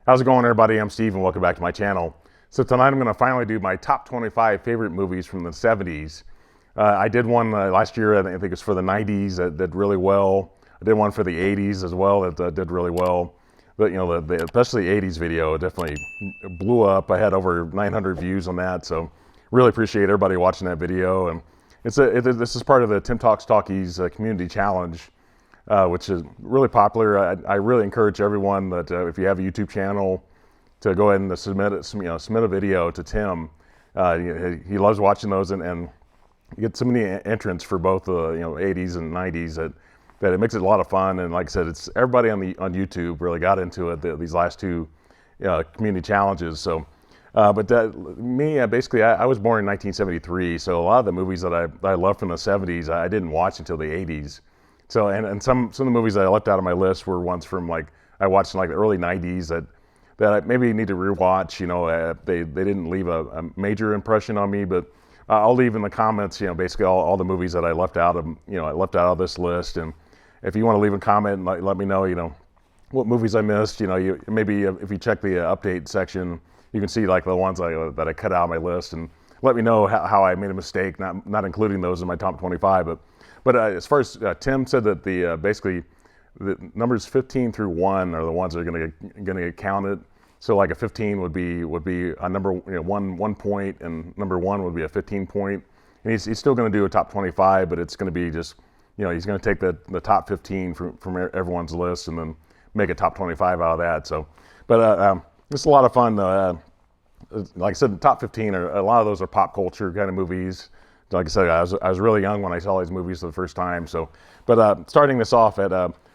How's it going, everybody? I'm Steve and welcome back to my channel. So tonight I'm going to finally do my top 25 favorite movies from the 70s. I did one last year, I think it was for the 90s, that did really well. I did one for the 80s as well that did really well. But especially the 80s video, it definitely blew up. I had over 900 views on that, so really appreciate everybody watching that video. And this is part of the Tim Talks Talkies community challenge, which is really popular. I really encourage everyone that if you have a YouTube channel, to go ahead and submit a video to Tim. He loves watching those, and you get so many entrants for both the 80s and 90s that it makes it a lot of fun. And like I said, it's everybody on YouTube really got into it these last two community challenges. So, basically, I was born in 1973, so a lot of the movies that I love from the 70s I didn't watch until the 80s. So and some of the movies that I left out of my list were ones from I watched in the early 90s that I maybe need to rewatch. They didn't leave a major impression on me, but I'll leave in the comments basically all the movies that I left out of this list. And if you want to leave a comment and let me know what movies I missed, maybe if you check the update section, you can see the ones that I cut out of my list, and let me know how I made a mistake not including those in my top 25. But as far as Tim said that basically the numbers 15 through 1 are the ones that are going to get counted. So a 15 would be a number 1 point, and number 1 would be a 15 point. And he's still going to do a top 25, but it's going to be just he's going to take the top 15 from everyone's list and then make a top 25 out of that. So, but it's a lot of fun. Like I said, the top 15 a lot of those are pop culture kind of movies. Like I said, I was really young when I saw these movies for the first time. So, but starting this off at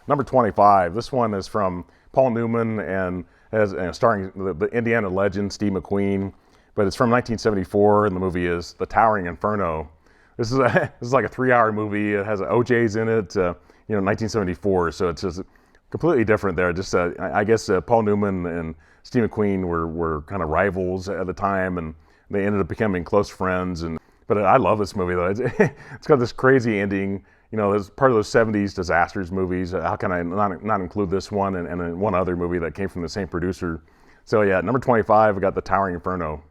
number 25, this one is from Paul Newman and starring the Indiana legend Steve McQueen. But it's from 1974, and the movie is The Towering Inferno. This is like a 3-hour movie. It has OJ's in it. 1974. So it's just completely different there. Just I guess Paul Newman and Steve McQueen were kind of rivals at the time, and they ended up becoming close friends. But I love this movie though. It's got this crazy ending. It's part of those 70s disasters movies. How can I not include this one and one other movie that came from the same producer? So yeah, number 25, we got The Towering Inferno.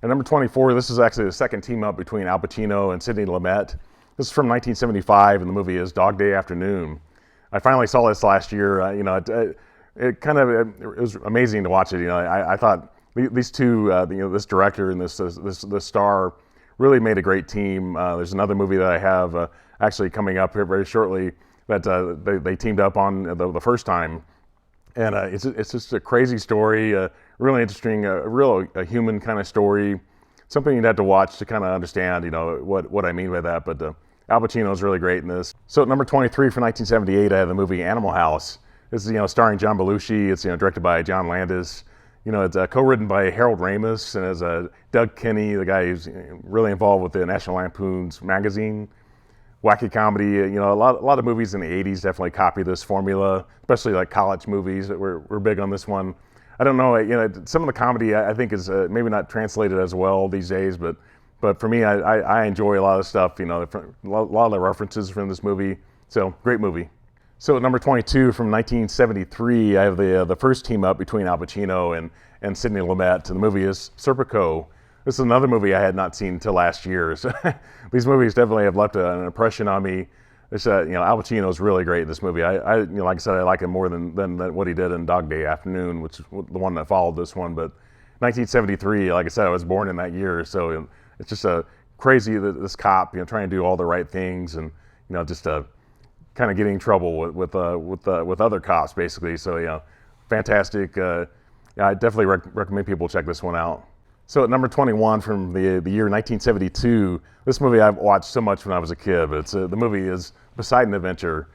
And number 24, this is actually the second team up between Al Pacino and Sidney Lumet. This is from 1975, and the movie is Dog Day Afternoon. I finally saw this last year. It was amazing to watch it. I thought these two, this director and this star really made a great team. There's another movie that I have actually coming up here very shortly that they teamed up on the first time, and it's just a crazy story, really interesting, a human kind of story, something you'd have to watch to kind of understand what I mean by that. But Al Pacino is really great in this. So at number 23 for 1978, I have the movie Animal House. This is starring John Belushi. It's directed by John Landis. It's co-written by Harold Ramis, and as Doug Kinney, the guy who's really involved with the National Lampoon's magazine. Wacky comedy. A lot of movies in the 80s definitely copy this formula, especially college movies. We're big on this one. I don't know, some of the comedy I think is maybe not translated as well these days, but for me, I enjoy a lot of stuff. A lot of the references from this movie. So great movie. So at number 22 from 1973, I have the first team up between Al Pacino and Sidney Lumet, and the movie is Serpico. This is another movie I had not seen until last year. So these movies definitely have left an impression on me. Al Pacino is really great in this movie. Like I said, I like him more than what he did in Dog Day Afternoon, which is the one that followed this one. But 1973, like I said, I was born in that year, so it's just crazy that this cop, trying to do all the right things, and just kind of getting in trouble with other cops, basically. So fantastic. I definitely recommend people check this one out. So at number 21 from the year 1972, this movie I've watched so much when I was a kid. But the movie is Poseidon Adventure.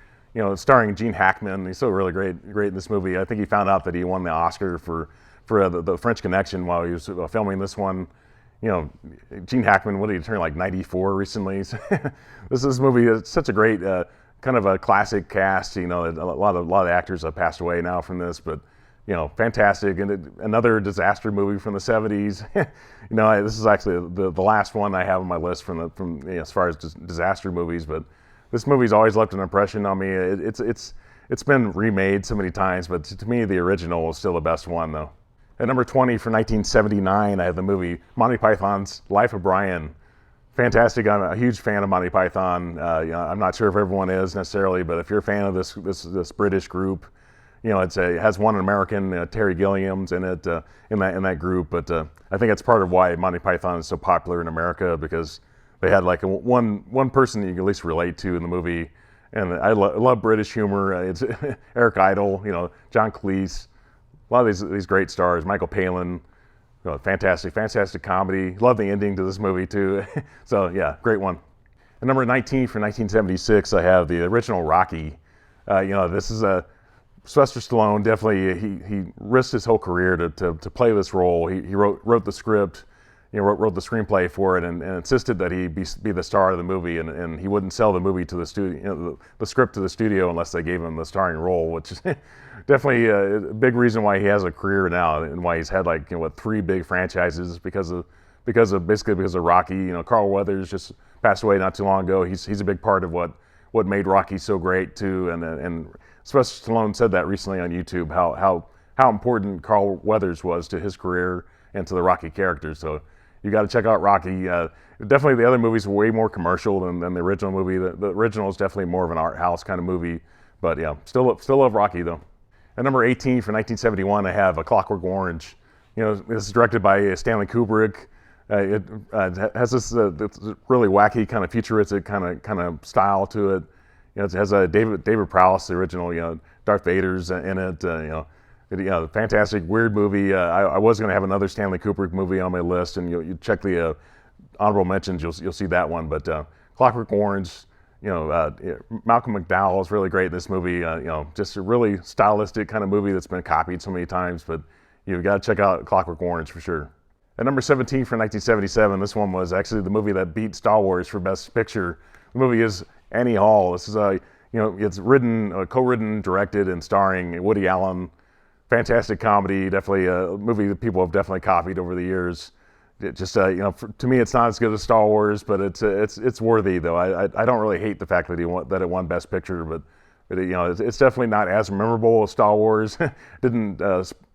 Starring Gene Hackman. He's so really great in this movie. I think he found out that he won the Oscar for the French Connection while he was filming this one. Gene Hackman, what did he turn 94 recently? This movie is such a great kind of a classic cast. A lot of actors have passed away now from this, but fantastic. And another disaster movie from the 70s. This is actually the last one I have on my list from as far as disaster movies. But this movie's always left an impression on me. It's been remade so many times, but to me the original is still the best one though. At number 20 for 1979, I have the movie Monty Python's Life of Brian. Fantastic. I'm a huge fan of Monty Python. I'm not sure if everyone is necessarily, but if you're a fan of this British group, it has one American, Terry Gilliam's in it, in that group. But I think it's part of why Monty Python is so popular in America, because they had like one person that you can at least relate to in the movie. And I love British humor. It's Eric Idle, John Cleese, a lot of these great stars, Michael Palin. Fantastic comedy. Love the ending to this movie too. So yeah, great one. At number 19 for 1976, I have the original Rocky. This is a Sylvester Stallone. Definitely, he risked his whole career to play this role. He wrote the script, wrote the screenplay for it, and insisted that he be the star of the movie, and he wouldn't sell the movie to the studio, the script to the studio, unless they gave him the starring role, which is definitely a big reason why he has a career now, and why he's had three big franchises because of Rocky. Carl Weathers just passed away not too long ago. He's a big part of what made Rocky so great too, and Sylvester Stallone said that recently on YouTube, how important Carl Weathers was to his career and to the Rocky characters. So you got to check out Rocky. Definitely the other movies were way more commercial than the original movie. The original is definitely more of an art house kind of movie, but yeah, still love Rocky though. At number 18 for 1971, I have A Clockwork Orange. This is directed by Stanley Kubrick. It has this really wacky kind of futuristic kind of style to it. It has David Prowse, the original, Darth Vader's in it. Fantastic, weird movie. I was going to have another Stanley Kubrick movie on my list, and you check the honorable mentions, you'll see that one. But Clockwork Orange, Malcolm McDowell is really great in this movie. Just a really stylistic kind of movie that's been copied so many times. But you've got to check out Clockwork Orange for sure. At number 17 for 1977, this one was actually the movie that beat Star Wars for Best Picture. The movie is Annie Hall. This is it's written, co-written, directed, and starring Woody Allen. Fantastic comedy, definitely a movie that people have definitely copied over the years. To me, it's not as good as Star Wars, but it's worthy though. I don't really hate the fact that it won Best Picture, but it's definitely not as memorable as Star Wars. Didn't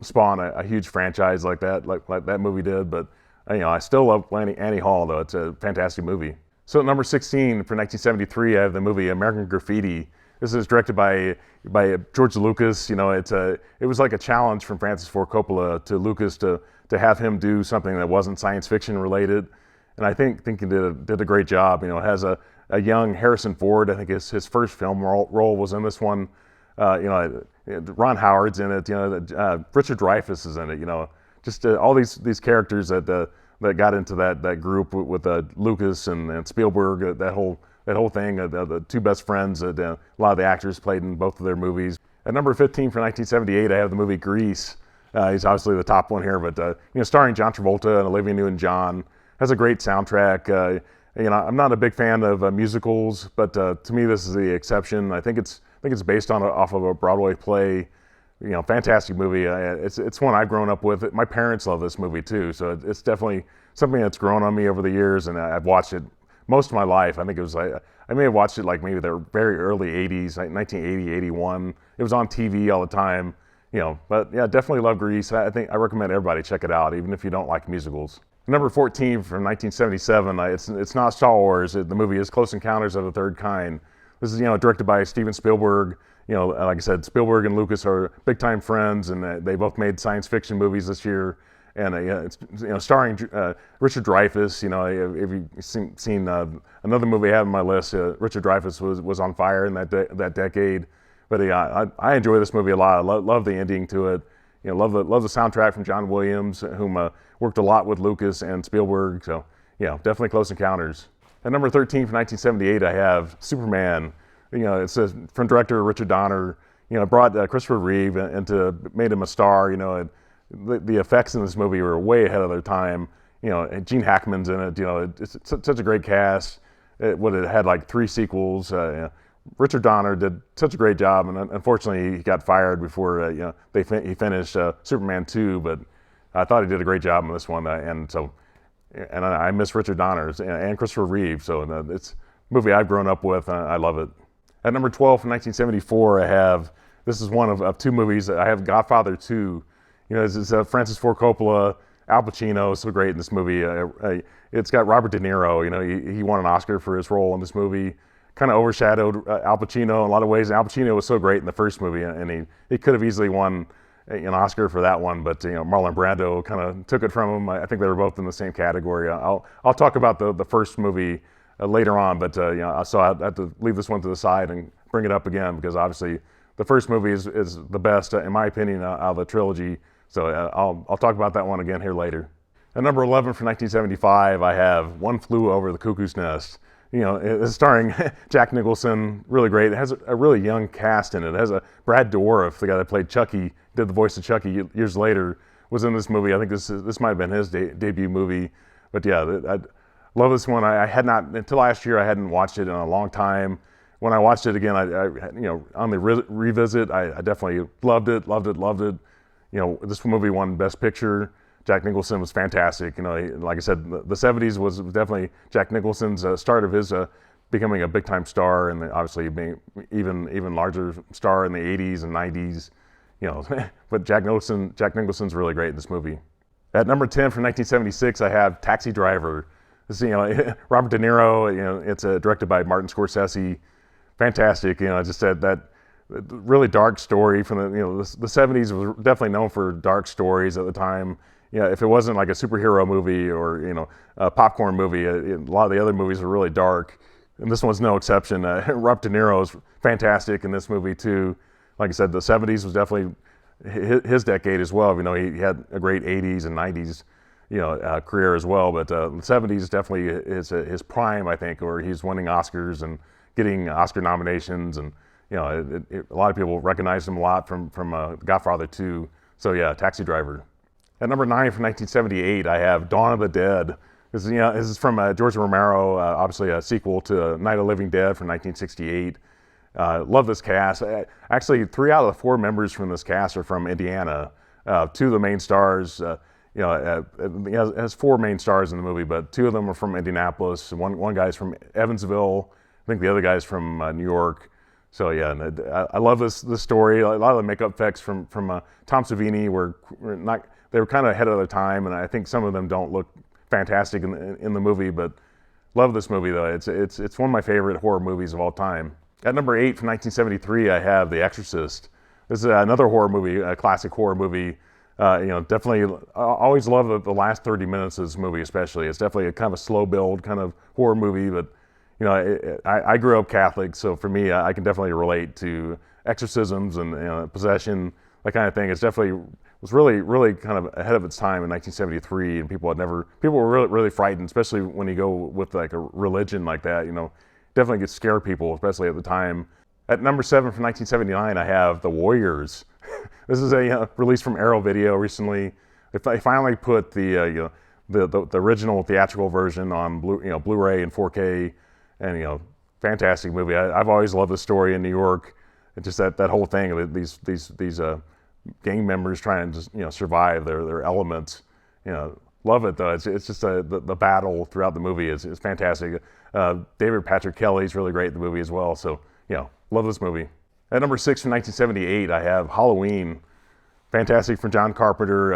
spawn a huge franchise like that movie did, but I still love Annie Hall though. It's a fantastic movie. So at number 16 for 1973, I have the movie American Graffiti. This is directed by George Lucas. It was like a challenge from Francis Ford Coppola to Lucas to have him do something that wasn't science fiction related, and I think he did a great job. It has a young Harrison Ford. I think his first film role was in this one. Ron Howard's in it. Richard Dreyfuss is in it. Just all these characters that got into that group with Lucas and Spielberg. That whole thing. The two best friends that a lot of the actors played in both of their movies. At number 15 for 1978, I have the movie Grease. He's obviously the top one here, but starring John Travolta and Olivia Newton-John. Has a great soundtrack. I'm not a big fan of musicals, but to me this is the exception. I think it's based off of a Broadway play. Fantastic movie. It's one I've grown up with. My parents love this movie too, so it's definitely something that's grown on me over the years, and I've watched it most of my life. I think it was I may have watched it maybe the very early 80s, 1980, 81. It was on TV all the time. But yeah, definitely love Grease. I recommend everybody check it out, even if you don't like musicals. Number 14 from 1977, it's not Star Wars. The movie is Close Encounters of the Third Kind. This is directed by Steven Spielberg. Like I said, Spielberg and Lucas are big time friends, and they both made science fiction movies this year. And it's starring Richard Dreyfuss. If you've seen another movie I have on my list, Richard Dreyfuss was on fire in that decade. But I enjoy this movie a lot. I love the ending to it. Love the soundtrack from John Williams, whom worked a lot with Lucas and Spielberg. So definitely Close Encounters. At number 13 from 1978, I have Superman. It's from director Richard Donner. Brought Christopher Reeve made him a star. The effects in this movie were way ahead of their time. Gene Hackman's in it. It's such a great cast. It had 3 sequels. Richard Donner did such a great job, and unfortunately he got fired before he finished Superman 2. But I thought he did a great job in this one, and I miss Richard Donner and Christopher Reeve. So it's a movie I've grown up with. I love it. At number 12 from 1974, this is one of 2 movies. I have Godfather 2. It's Francis Ford Coppola, Al Pacino, so great in this movie. It's got Robert De Niro. He won an Oscar for his role in this movie. Kind of overshadowed Al Pacino in a lot of ways. Al Pacino was so great in the first movie, and he could have easily won an Oscar for that one, but Marlon Brando kind of took it from him. I think they were both in the same category. I'll talk about the first movie later on, but so I have to leave this one to the side and bring it up again because obviously the first movie is the best in my opinion out of the trilogy. So I'll talk about that one again here later. At number 11 for 1975, I have One Flew Over the Cuckoo's Nest. It's starring Jack Nicholson, really great. It has a really young cast in it. It has Brad Dourif, the guy that played Chucky, did the voice of Chucky years later, was in this movie. I think this might have been his debut movie. But yeah, I love this one. I had not, until last year, I hadn't watched it in a long time. When I watched it again, on the revisit, I definitely loved it. This movie won Best Picture. Jack Nicholson was fantastic. Like I said, the 70s was definitely Jack Nicholson's start of his becoming a big-time star, and obviously being even larger star in the 80s and 90s. But Jack Nicholson's really great in this movie. At number 10 for 1976, I have Taxi Driver. This is, Robert De Niro. It's directed by Martin Scorsese. Fantastic. Just that really dark story from the 70s was definitely known for dark stories at the time. If it wasn't like a superhero movie or a popcorn movie, a lot of the other movies were really dark, and this one's no exception. Robert De Niro is fantastic in this movie too. Like I said, the 70s was definitely his decade as well. He had a great 80s and 90s career as well, but the 70s definitely is his prime, I think, where he's winning Oscars and getting Oscar nominations, and a lot of people recognize him a lot from Godfather 2. So yeah, Taxi Driver. At number 9 for 1978, I have Dawn of the Dead. This is from George Romero, obviously a sequel to Night of the Living Dead from 1968. Love this cast. Actually, 3 out of the 4 members from this cast are from Indiana. 2 of the main stars, it has 4 main stars in the movie, but 2 of them are from Indianapolis. One guy's from Evansville. I think the other guy's from New York. So yeah, I love this story. A lot of the makeup effects from Tom Savini they were kind of ahead of their time, and I think some of them don't look fantastic in the movie. But love this movie though. It's one of my favorite horror movies of all time. At number 8 from 1973, I have The Exorcist. This is another horror movie, a classic horror movie. Definitely, I always love the last 30 minutes of this movie, especially. It's definitely a kind of a slow build kind of horror movie, but I grew up Catholic, so for me, I can definitely relate to exorcisms and possession, that kind of thing. It's definitely was really kind of ahead of its time in 1973, and people were really frightened, especially when you go with like a religion like that. Definitely could scare people, especially at the time. At number 7 from 1979, I have The Warriors. This is a release from Arrow Video recently. They finally put the original theatrical version on Blu-ray and 4K, and fantastic movie. I've always loved the story in New York. It's just that whole thing of these gang members trying to survive their elements. Love it though. It's just the battle throughout the movie is fantastic. David Patrick Kelly's really great in the movie as well. So love this movie. At number 6 from 1978, I have Halloween. Fantastic from John Carpenter.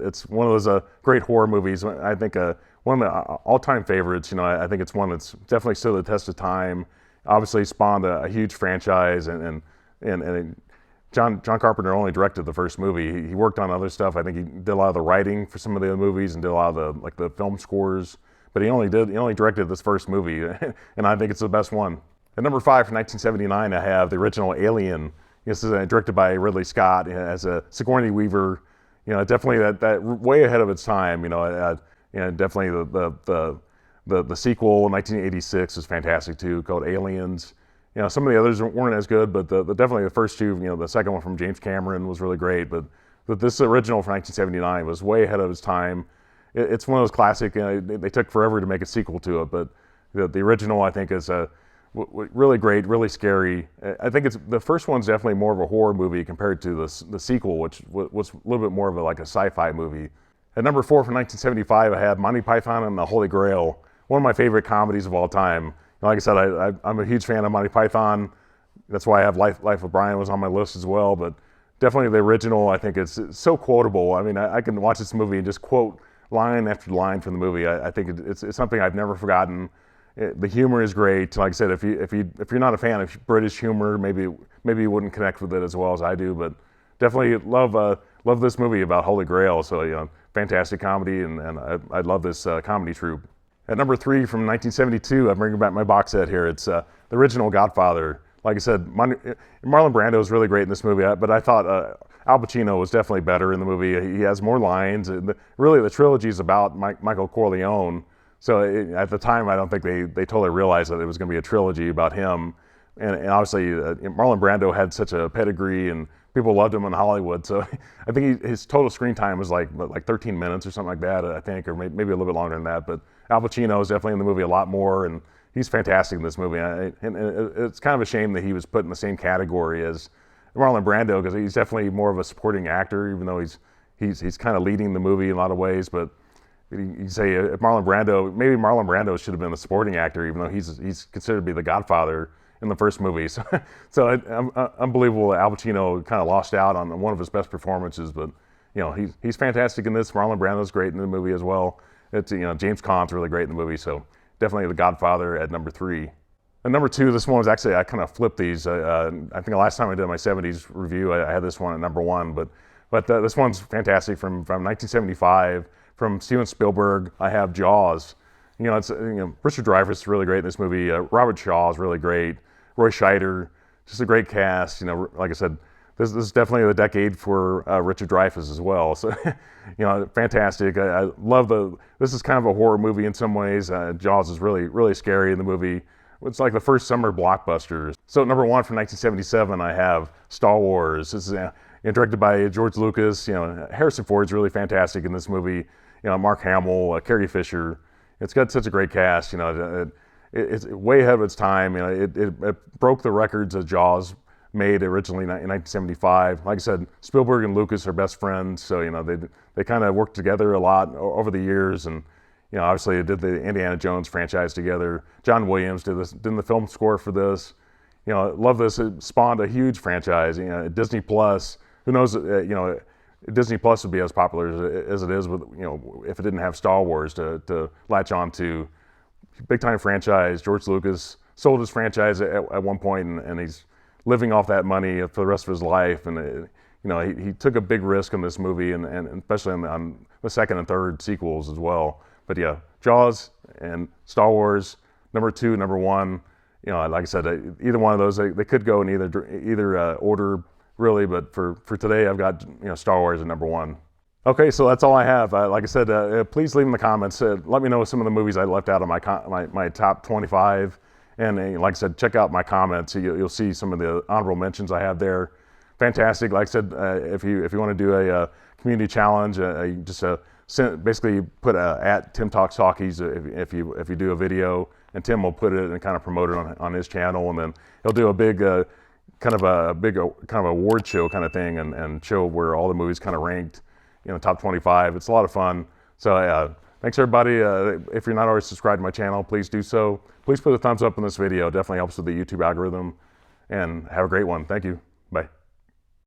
It's one of those great horror movies. I think one of my all-time favorites. I think it's one that's definitely stood the test of time. Obviously spawned a huge franchise, and John Carpenter only directed the first movie. He worked on other stuff. I think he did a lot of the writing for some of the movies and did a lot of the film scores. But he only directed this first movie, and I think it's the best one. At number 5 from 1979, I have the original Alien. This is directed by Ridley Scott. It has Sigourney Weaver. Definitely that way ahead of its time. Definitely the sequel in 1986 is fantastic too, called Aliens. Some of the others weren't as good, but definitely the first 2. The second one from James Cameron was really great, but this original from 1979 was way ahead of its time. It's one of those classic. They took forever to make a sequel to it, but the original I think is really great, really scary. I think the first one's definitely more of a horror movie compared to the sequel, which was a little bit more of a sci-fi movie. At number 4 from 1975, I have Monty Python and the Holy Grail, one of my favorite comedies of all time. Like I said, I'm a huge fan of Monty Python. That's why I have Life of Brian was on my list as well. But definitely the original. I think it's so quotable. I mean, I can watch this movie and just quote line after line from the movie. I think it's something I've never forgotten. The humor is great. Like I said, if you're not a fan of British humor, maybe you wouldn't connect with it as well as I do. But definitely love this movie about Holy Grail. So fantastic comedy, and I love this comedy troupe. At number 3 from 1972, I'm bringing back my box set here. It's the original Godfather. Like I said, Marlon Brando is really great in this movie, but I thought Al Pacino was definitely better in the movie. He has more lines. And really, the trilogy is about Michael Corleone. So at the time, I don't think they totally realized that it was going to be a trilogy about him. And obviously, Marlon Brando had such a pedigree, and people loved him in Hollywood. So I think his total screen time was like 13 minutes or something like that, I think, or maybe a little bit longer than that. But Al Pacino is definitely in the movie a lot more, and he's fantastic in this movie. And it's kind of a shame that he was put in the same category as Marlon Brando, because he's definitely more of a supporting actor, even though he's kind of leading the movie in a lot of ways. But you say if Marlon Brando should have been the supporting actor, even though he's considered to be the Godfather in the first movie. So unbelievable. Al Pacino kind of lost out on one of his best performances, but he's fantastic in this. Marlon Brando's great in the movie as well. It's James Caan's really great in the movie. So definitely the Godfather at number 3. And number 2, this one was actually, I kind of flipped these. I think the last time I did my 70s review, I had this one at number 1, but this one's fantastic from 1975 from Steven Spielberg. I have Jaws. Richard Dreyfuss is really great in this movie. Robert Shaw is really great. Roy Scheider, just a great cast. Like I said, this is definitely the decade for Richard Dreyfuss as well. So, fantastic. I love this is kind of a horror movie in some ways. Jaws is really, really scary in the movie. It's like the first summer blockbuster. So number 1 from 1977, I have Star Wars. This is directed by George Lucas. Harrison Ford's really fantastic in this movie. Mark Hamill, Carrie Fisher. It's got such a great cast. It's way ahead of its time. It broke the records that Jaws made originally in 1975. Like I said, Spielberg and Lucas are best friends, so they kind of worked together a lot over the years, and obviously they did the Indiana Jones franchise together. John Williams did the film score for this. Love this. It spawned a huge franchise. Disney Plus. Who knows? Disney Plus would be as popular as it is with if it didn't have Star Wars to latch on to. Big time franchise. George Lucas sold his franchise at one point, and he's living off that money for the rest of his life. And he took a big risk on this movie, and especially on the second and third sequels as well. But yeah, Jaws and Star Wars, number 2, number 1. Like I said, either one of those they could go in either order really. But for today, I've got Star Wars at number 1. Okay, so that's all I have. Like I said, please leave in the comments. Let me know some of the movies I left out of my top 25. And like I said, check out my comments. You'll see some of the honorable mentions I have there. Fantastic. Like I said, if you want to do a community challenge, you just basically put at Tim Talks Talkies if you do a video, and Tim will put it and kind of promote it on his channel, and then he'll do a big kind of award show kind of thing, and show where all the movies kind of ranked. Top 25. It's a lot of fun. So thanks everybody. If you're not already subscribed to my channel, please do so. Please put a thumbs up on this video. It definitely helps with the YouTube algorithm. And have a great one. Thank you. Bye.